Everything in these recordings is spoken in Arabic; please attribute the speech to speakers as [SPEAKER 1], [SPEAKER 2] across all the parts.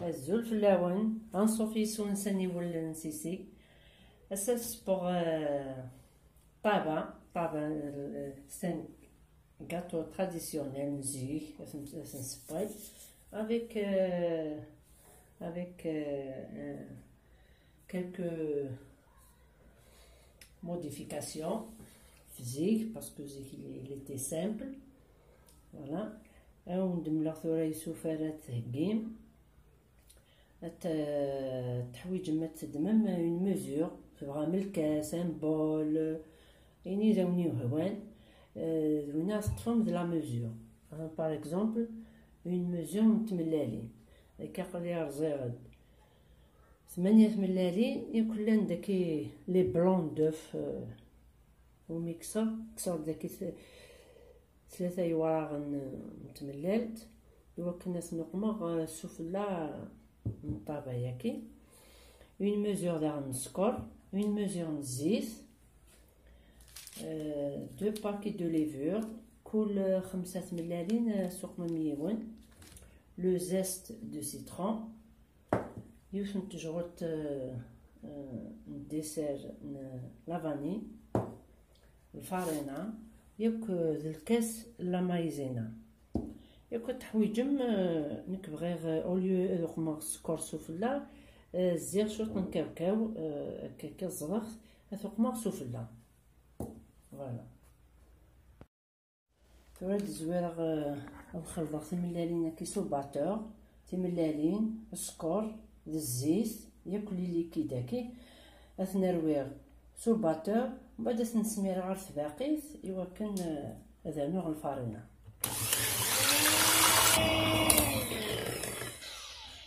[SPEAKER 1] هزو الفلاون غنصوفي سونساني ولا نسيسي اساس بوغ طابا سان gâteau traditionnel مزيك سنسباي avec quelques modifications physiques parce que il était simple. Voilà. وندملغ ثورا يسوفارات هكيم تحويج ما تدمم اون ميزور تبغى من الكاس ان بول يعني راوني هوان هنا تفهم لا ميزور باغ اكزومبل اون ميزور متملالين كيقلي رزيغد 8 ملالين يكون لان داكي لي بلون دوف وميكسر كسر داكي 3 يوراغن متملالت يوكلنا سنقمغ السفلى نطابا ياكي اون ميزور داغ نسكر اون ميزور نزيت 2 باكي دو ليفور كل 5 ملالين سوق مميون لو زيست دو سيترون يوسن تجرت ديسير لا فاني الفارينة ياك ذا الكاس لا مايزينا ياك تحويجم نكبغي اوليو رقم السكر سفلى الزير شوط نكاوكاو كاكا الزرخ ثقمغ سفلى فوالا تورد زويرغ الخلطة تملالين كيسو باتور تملالين السكر الزيت ياكل ليكيداكي اثنا رويغ سو باتور بعد نسمير غير باقيت ايوا كان هذا نوع الفارينه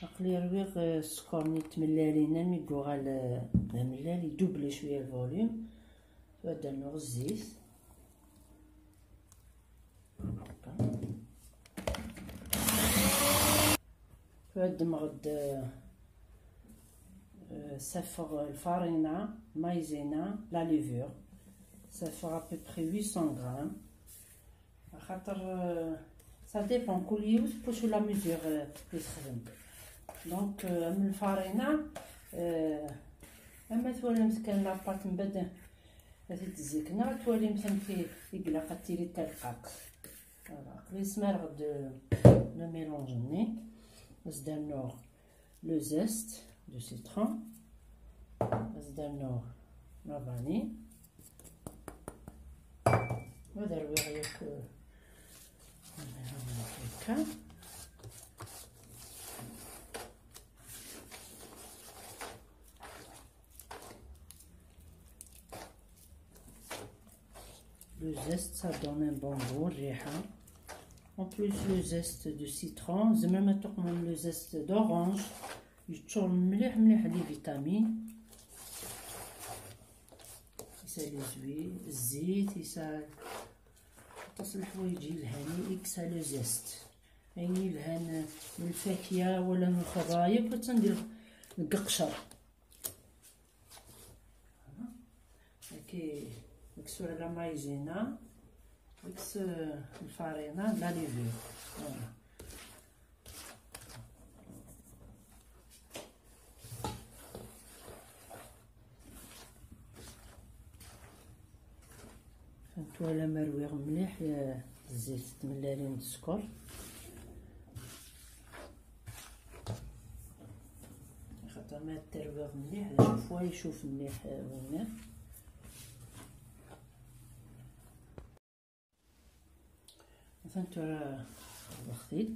[SPEAKER 1] عقلي رويغ السكر نيت ملالين ميكو غال ملال يدوبلي شويه الفوليوم هذا نوع الزيت هاد مغد سافر الفارينة مايزينا لا ليفور سافر ابيبخي 800 غرام خاطر سا ديبون كل يوز بوشو لا ميزور يتخدم دونك من الفارينة اما توالمت كان لاباط من بعد هذه تزيكنا توالمت في يقلق تيري تلقاق فوالا سمار غد لو ميلونجني زدانو لو زيست دو سيترون زدانو لا فاني وهذا رويغ ياك هكا le zeste ça donne un bon goût ريحة en plus le zeste de citron زعما ما تقمن le zeste d'orange يتشرب مليح مليح لي فيتامين يسالي زوي الزيت يسال تصل الحوايج الهاني يكسى لو زيست يعني الهان من الفاكهه ولا من الخضايا كنت ندير الققشر هاكي مكسو على مايزينا مكس الفارينه لا ليفور فوالا فهمتوا مرويغ مليح الزيت تملالين السكر خاطر ما ترويغ مليح شوفوا يشوف مليح وينه فهمتوا الخطيط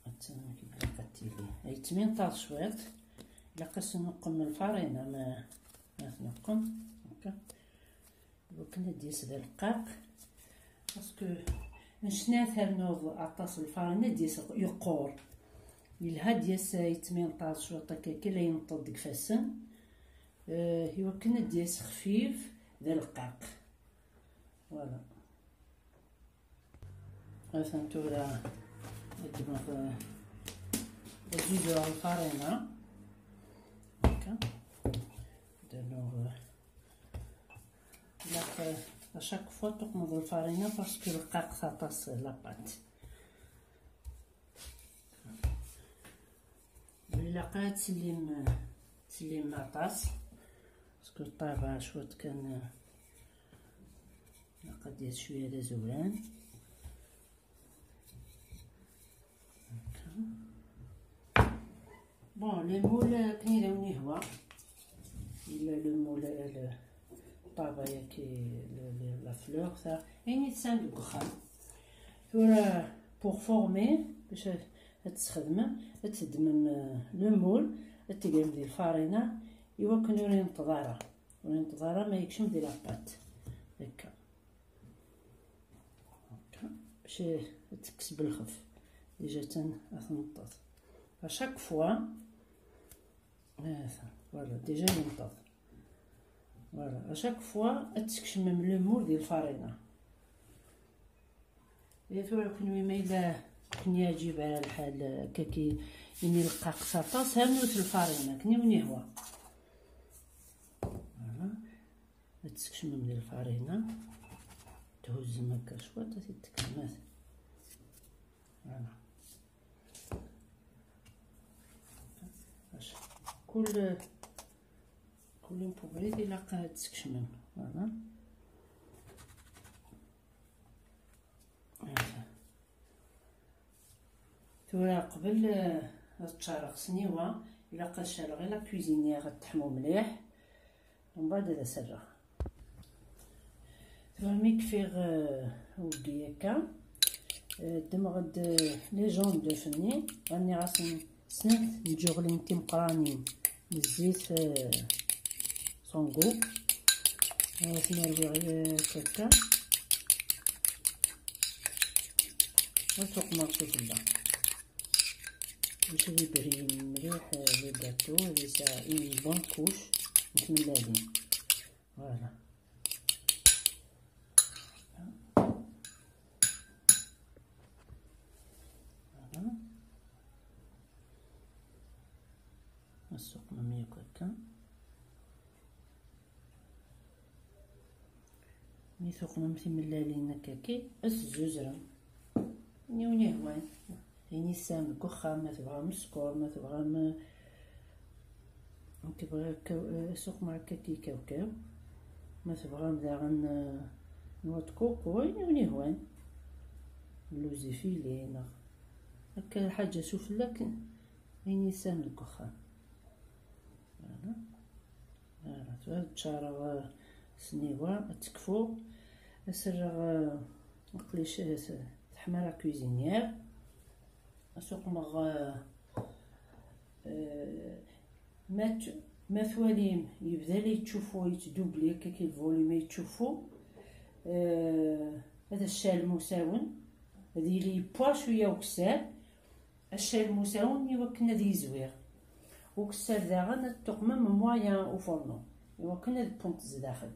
[SPEAKER 1] هاتنا كيف لقيتيلي هاي 18 شويط الا قاس نقم الفارينه ما نقم هكا وكنا ديس ذا الرقاق باسكو نشنا ثرنوض عطاس الفارينه ديس يقور يلها ديس 18 شوط هكا كلا ينطد ديك فاسن هو كنا ديس خفيف ذا الرقاق فوالا فهمتوا راه الدماغ نزيدو الفارينه هكا درنو لا اشاك فوا تقمض الفارينه باسكو الرقاق تعطس لاباط إلا تسليم لاطاس باسكو الطابع شوط كان قد دير شويه د زوران بون لي مول كاين يداوني هوا الا لو مول الطابع كي لا فلور تاع يعني تساند الكخان ثورا بوغ فورمي باش تستخدم تدمم لو مول تقلب ديال الفارينه ايوا كنوري انتظاره ما يكشم ديال لاباط هكا باش تكسب الخف ديجا تنطط اشاك فوا فوالا ديجا ينطط فوالا اشاك فوا تكشمم لو مول ديال الفارينه ثورا كنوي ما الا كني يجيب على الحال كي يني لقى قساطاس هانوت الفارينه كني وني هو فوالا تكشمم ديال الفارينه تهز هكا شويه تتكمل فوالا كل بوغريد الا قاعد تكشمم فوالا ثورا قبل تشارق سنيوه الا قاد شال غير لا كوزينيير غتحمو مليح ومن بعد هذا سرها ثورا ميكفيغ ودي هكا دمغد لي جوند فني راني غاسن سنت نجوغلين تيمقرانين بالزيت صونغو سنربي غير هكا وسوق مارشي كلها باش يبري مليح لي غاتو لي سا اون بون كوش متملالين فوالا السوق مميك هكا ملي ثوقنا متملالين هكاكي الزوزره نيوني هوان يعني سام كخا ما تبغى مسكور ما تبغى تبغى سوق مع كاكي كاوكاو ما تبغى داغن نوع كوكو نيوني هوان لوزي فيلين هكا حاجه سفلك يعني سام الكخا فوالا تشارغ سنيوه تكفو اسرغ مقليش تحمر كوزينيير اسوق مغ ما ثواليم يبدا لي تشوفو يتدوبلي هكا كي الفوليوم يتشوفو هذا الشال مساون هذه لي بوا شويه وكسال الشال مساون يوكن هذه زوير وكسال داغن التقمم مويان او فورنو يوكن هذا بونط داخل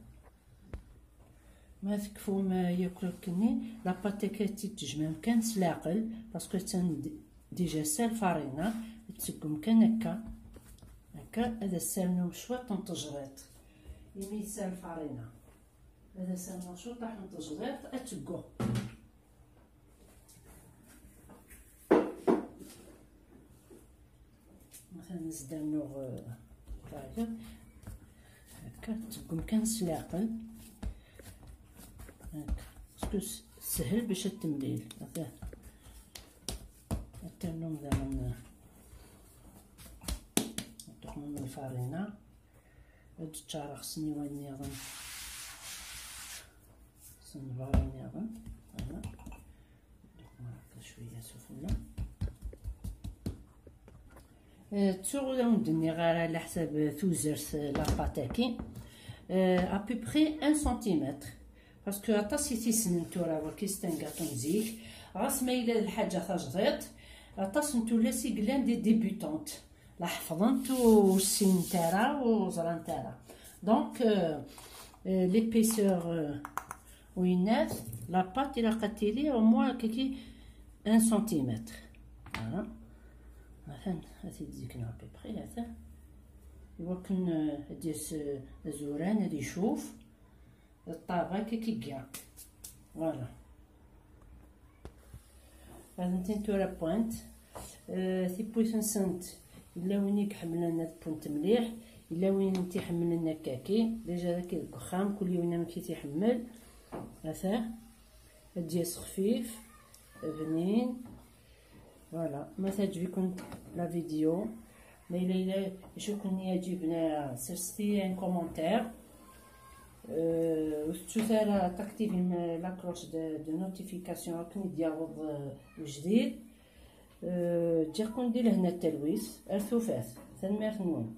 [SPEAKER 1] ما تكفو ما ياكل كني لاباطيكاتي تجمع كان سلاقل باسكو تان ديجا سال فارينه تسقم كان هكا هذا سالنا شويه تنتجريط يمي سال فارينه هذا سالنا شويه طاح تنتجريط اتقو مثلا نزدانو هكا تسقم كان سلاقل باسكو سهل باش التمليل هذا التنوم ذا من من الفارينه هاد التشارخ سنيوان نيغن سنبارين نيغن هنا هكا شويه سفلة تشغل ندني غير على حساب ثوزرس لاباطاكي ابوبخي 1 سنتيمتر باسكو عطاسي تيسن تورا كيستنكاطو مزيك غاس ما الا الحاجه تجديد عطاس نتو لاسي كلان دي ديبوتونت لا حفظنتو السن تاعها وزران تاعها دونك ليبيسور وينات لاباط الى قاتيلي او موان كيكي 1 سنتيمتر فوالا مثلا هاتي تزيكنا ابيبخي هذا يوكن ديس الزوران هادي يشوف الطابع كي كاع فوالا هذا نتين تورا بوينت تي بويسن سنت الا وين يحمل لنا بونت مليح، الا وين تيحمل لنا كاكي ديجا داك الكخام كل وين ما تيحمل هذا الدياس خفيف بنين. فوالا ما تعجبكم لا فيديو mais يشوفكم يعجبنا سيرتي ان كومونتير وتشوفوا تاكتيفين لا كلوش دو نوتيفيكاسيون راكم ديالو الجديد. تجيكم دير هنا التلويس ارثوفات تنمير نون.